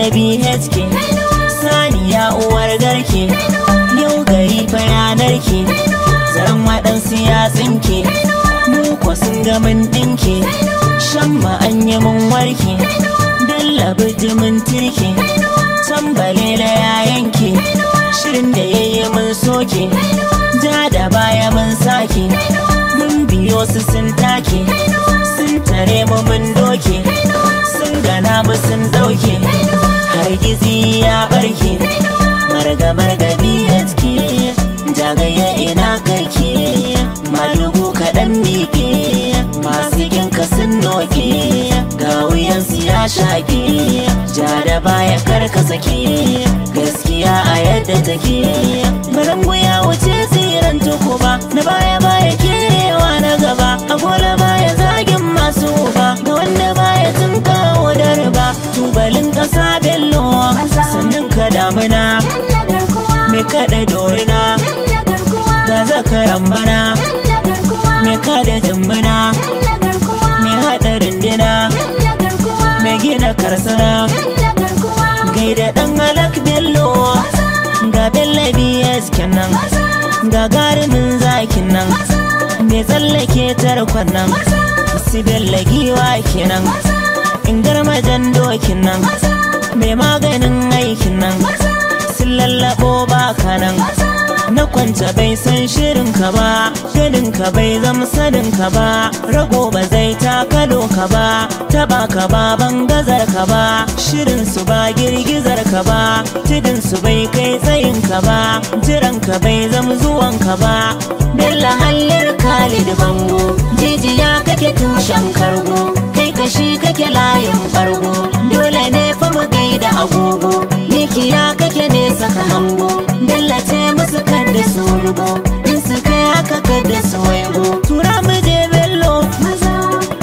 da BHK, saniya uwar garke, yau gari fa yanar ke, zaren waɗansu ya tsinke, mu ko sun ga mun ɗinke, shan ma an yi mun warke, dallabi jimin tirke, tambalela ya yanke, shirin da ya yi mun soke, ja da baya mun sake, mun biyo su sun take, sun tare mu mun doke, sun gana mu sun ɗauke, hargizi ya barke, marga BHK, jagaya ina kake, malugu kaɗan miƙe, masu ginka sun noke, ga wuyansu ya shaƙe, ja da baya karka sake, gaskiya a yadda take, barangu ya wuce tsiran tukuba, na baya kewa na gaba, agola baya zagin masu uba, ga wanda baya tun kawo darba, tubalin ƙasa bello, sannan ka damuna, me kaɗa dorina, ga zakaran bana, me kada jimbina, me haɗa rindina, me gina karsana, gaida ɗan alak bello, ga bello BHK nan, ga garimin zakin nan, me tsallake tarkon nan, su bello giwa kenan, in garmajan dokin nan, me maganin aikin nan, sun lallaɓo baka nan, na kwanta bai san shirin ka ba, ganin ka bai zama sanin ka ba, rago ba zai takalo ka ba, taba ka ba bangazar ka ba, shirin su ba girgizar ka ba, tudun su bai kai tsayin ka ba, jiran ka bai zama zuwan ka ba, bella hallar Khalid bango, jijiya kake tushen kargo, kai kashi kake layin fargo, dole ne fa mu gaida agogo, mikiya kake nesa ka hango, bella ce musu kada su rugo, in su kai haka kada su waigo, tura mu je bello,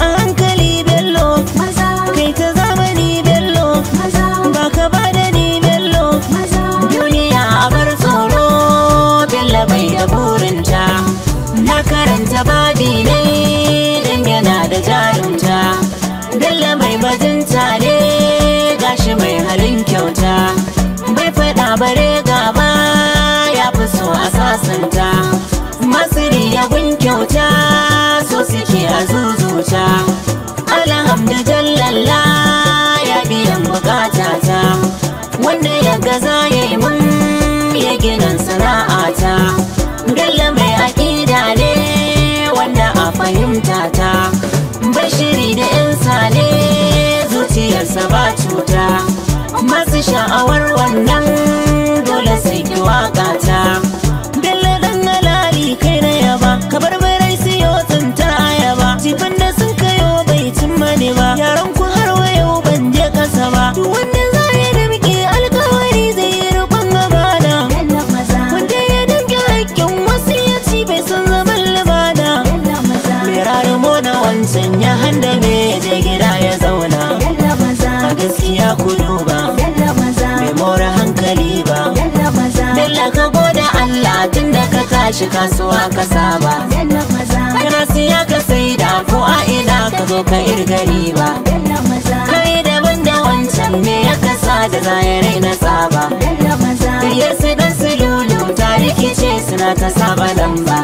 a hankali bello, kai ta zamani bello, ba ka ba da ni bello, duniya a bar tsoro, bella bai da burinta, na karanta babi ne dan yana da jarumta, bella mai bajinta ne gashi mai halin kyauta, bai faɗa bare gaba ya fi so a sasanta, masu riyagun kyauta so suke a zuzuta, alhamdulillah ya biyan bukatata, wanda ya gaza ya yi mun ya ginin sana'ata, Bello mai aƙida ne wanda a fahimta ta, bashiri da 'yan sale zuciyarsa ba cuta, masu sha'awar wannan dole sai ki waka ta, Bello dan halali kai na yaba, kabar barai siyo tsinta ayaba, jifan da sun kayo bai cimma ne ba, yaran ku har wayo ban je kasa ba, duk wanda za ya damƙe alkawari zai yi rukun gabana, wanda ya damƙe haƙƙin wasu ya ci bai san zaman libana, mai rarumo na wancan ya handa me je gida ya zauna, a gaskiya ku duba bai more hankali ba, Bello ka gode Allah tun da ka tashi kasuwa ka saba, kana siya ka saida ko a ina ka zo ka irgari ba, kai daban da wancan me ya kasa da zayarai na tsaba, biyar su dan su lulu ta rikice suna ta saba lamba,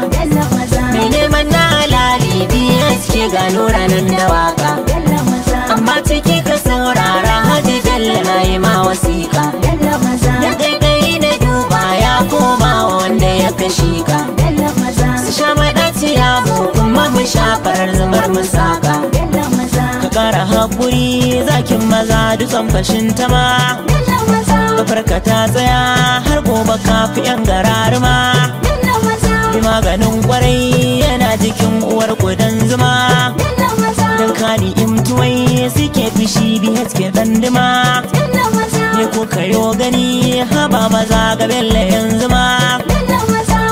mai neman na halali BHK ga nura nan da waka, amma ciki ka saurara Hadi Bello na yi ma wasiƙa, da kaikai na duba ya koma wanda ya kashi ka, su sha maɗaciya mu kuma mu sha farar zumar mu saka, ka ƙara haƙuri zakin maza dutsen fashin tama, kafarka ta tsaya har gobe kafi 'yan gararuma, bi maganin kwarai yana jikin uwar kudan zuma, dan kani imtuwai suke fishi BHK dan dima, ne ko kayo gani haba maza ga Bello yanzu ma,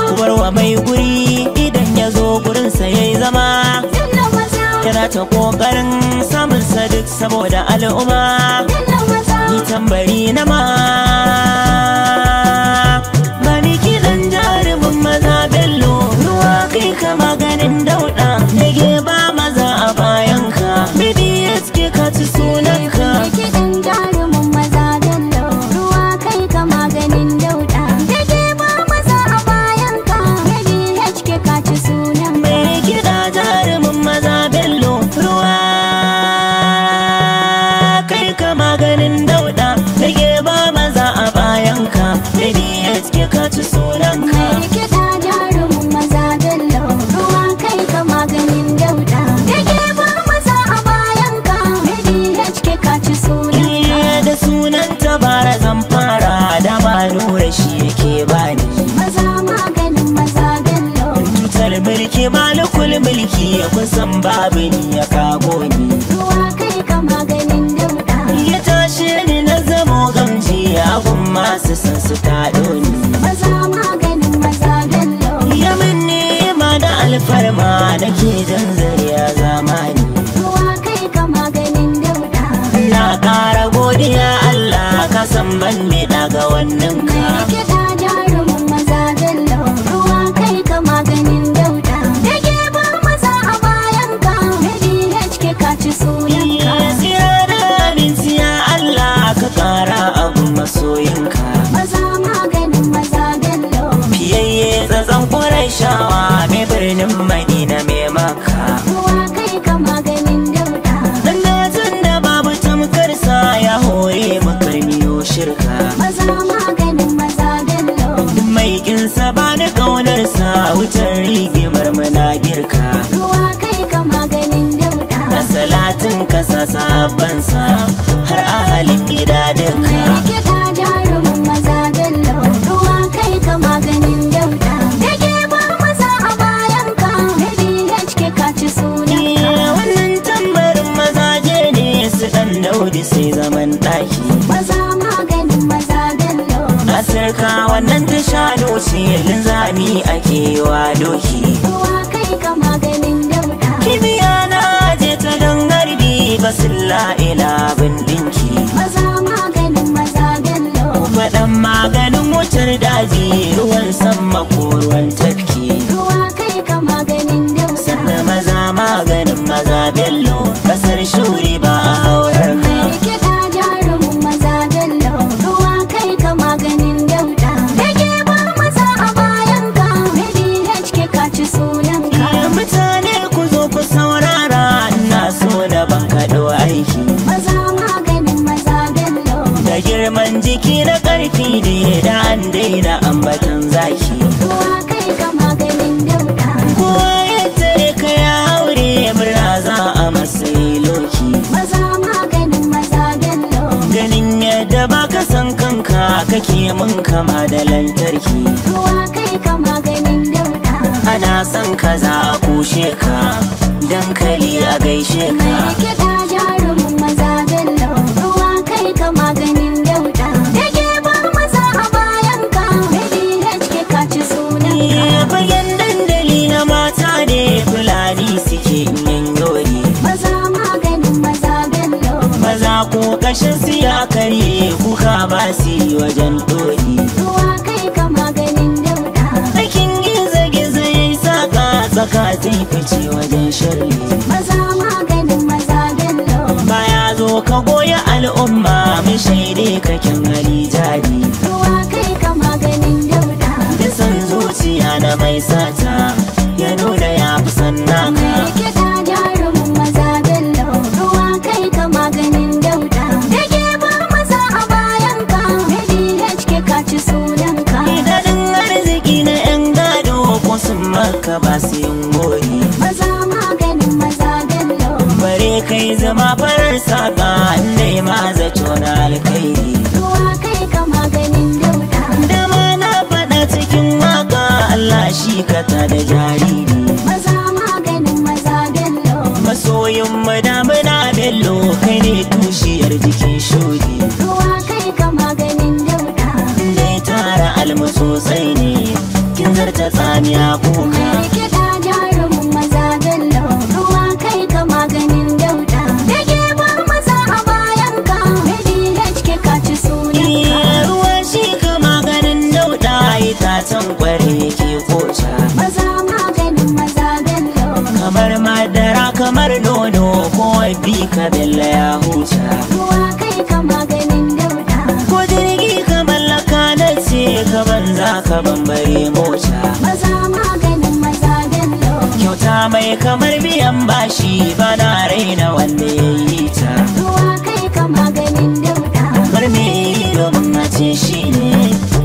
kubarwa mai guri idan ya zo gurinsa ya yi zama, yana ta ƙoƙarin samun duk saboda al'umma, ni tambari na ma bani kiɗan jarumin maza Bello, ruwa kai ka maganin dauɗa, nage ba maza a bayanka, BHK ka ci sunanka, kiɗan jarumin maza Bello. mulki malikul mulki kusan babu ni ya kago ni. Ruwa kai ka maganin dauda. Ya tashi ni na zamo gamji abun masu san su taɗo ni. Maza maganin maza bello. Ya min nema da alfarma da ke jan zariya zamani. Ruwa kai ka maganin dauda. Na ƙara godiya Allah ka san ban me daga wannan ka. Mai kiɗa jarumin maza bello. Ruwa kai ka maganin dauda. Dage ba maza a bayan ka. DHK ka ci sunan ka. Tsira da abinci ya Allah ka ƙara abu masoyinka. Maza maganin maza bello. Fiyayye tsatson Qurayshawa mai birnin Madina mai Makka. Ruwa kai ka maganin dauda. Dangatan da babu tamkarsa ya hore mu karmiyo shirka. Maza maganin maza bello. Mai kinsa ba da ƙaunarsa wutar rigimar muna girka. Ruwa kai ka maganin dauda. Da salatin kasa sabansa har ahalin gida duka. Mai kiɗa jarumin maza bello. Ruwa kai ka maganin dauda. Dage ba maza a bayan ka. DHK ka ci sunan ka. Wannan tambarin mazaje ne su ɗan daudi sai zaman ɗaki. Maza maganin maza bello. Asirka wannan ta shano ce linzami ake wa doki. Ruwa kai ka maganin dauda. Kibiya na je ta don garbi basilla ila bin ɗinki. Maza maganin maza bello. Faɗan maganin wutar daji ruwan sama ko ruwan tafki. Ruwa kai ka maganin dauda. Sannan maza maganin maza bello kasar shuri ba a haurar ka. Mai kiɗa jarumin maza bello. Ruwa kai ka maganin dauda. Dage ba maza a bayan ka. DHK ka ci sunan ka. Mutane ku zo ku saurara ina so da ban kaɗo aiki. Maza maganin maza bello. Da girman jiki na ƙarfi da an daina ambatan zaki. Ruwa kai ka maganin dauda. Kowa ya tare ka ya haure murna za a matsayi loki. Maza maganin maza bello. Ganin yadda ba ka san kanka kake mun kama da lantarki. Ruwa kai ka maganin dauda. Ana son ka za a kushe ka dankali a gaishe ka. Mai kiɗa jarumin maza bello. Ruwa kai ka maganin dauda. Dage ba maza a bayan ka. DHK ka ci sunan ka. Bayan dandali na mata ne fulani suke yin yori. Maza maganin maza bello. Maza ko kashin su ya karye kuka ba su yi wajen dori. Ruwa kai ka maganin dauda. Aikin gizo-gizo ya yi saka tsaka zai fice wajen shirri. Maza maganin maza bello. Baya zo ka goya al'umma mun shaide kakin hali jari. Ruwa kai ka maganin dauda. Bisan zuciya na mai sata ya nuna ya fi sannan ka. Mai kiɗa jarumin maza bello. Ruwa kai ka maganin dauda. Dage ba maza a bayan ka. DHK ka ci sunan ka. Daɗin arziki na 'yan gado ko sun maka ba su yin gori. Maza maganin maza bello. Bare kai zama farar saka inda ma zato na alkhairi. Ruwa kai ka maganin dauda. Da ma na faɗa cikin waka Allah shi ka ta da jariri. Maza maganin maza bello. Masoyin madamuna bello kai ne tushiyar jikin shudi. Ruwa kai ka maganin dauda. Dai tara almu sosai ne kin zarta tsamiya kuka. Mai kiɗa jarumin maza bello. Ruwa kai ka maganin dauda. Dage ba maza a bayan ka. DHK ka ci sunan ka. Ruwa shi ka maganin dauɗa itacen kware ke koca. Maza maganin maza bello. Kamar madara kamar nono ko bi ka bella ya huta. Ruwa kai ka maganin dauda. Ko jirgi ka mallaka na ce ka banza ka bambare mota. Maza maganin maza bello. Kyauta mai kamar biyan bashi bana raina wanda ya yi ta. Ruwa kai ka maganin dauda. Bar me yi domin a ce shi ne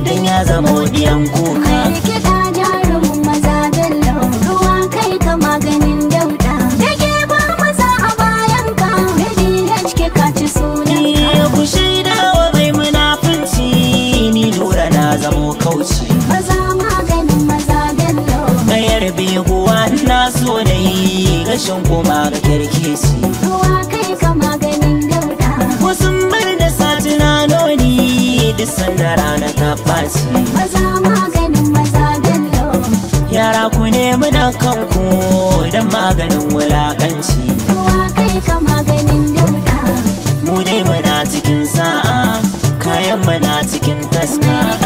don ya zamo diyan kuka. Mai kiɗa jarumin maza bello. Ruwa kai ka maganin dauda. Dage ba maza a bayan ka. DHK ka ci sunan ka. Ku shaida wa mai munafunci ni lura na zamo kauci. Maza maganin maza bello. Mayar beguwa rashin koma ga kirkisi. ruwa kai ka maganin dauda. Wasu bar da satunanoni duk sanda rana ta ɓaci. Maza maganin maza bello. Yara ku nemi na kanku don maganin wulaƙanci. ruwa kai ka maganin dauda. Mu dai muna cikin sa'a, kayan muna cikin taska.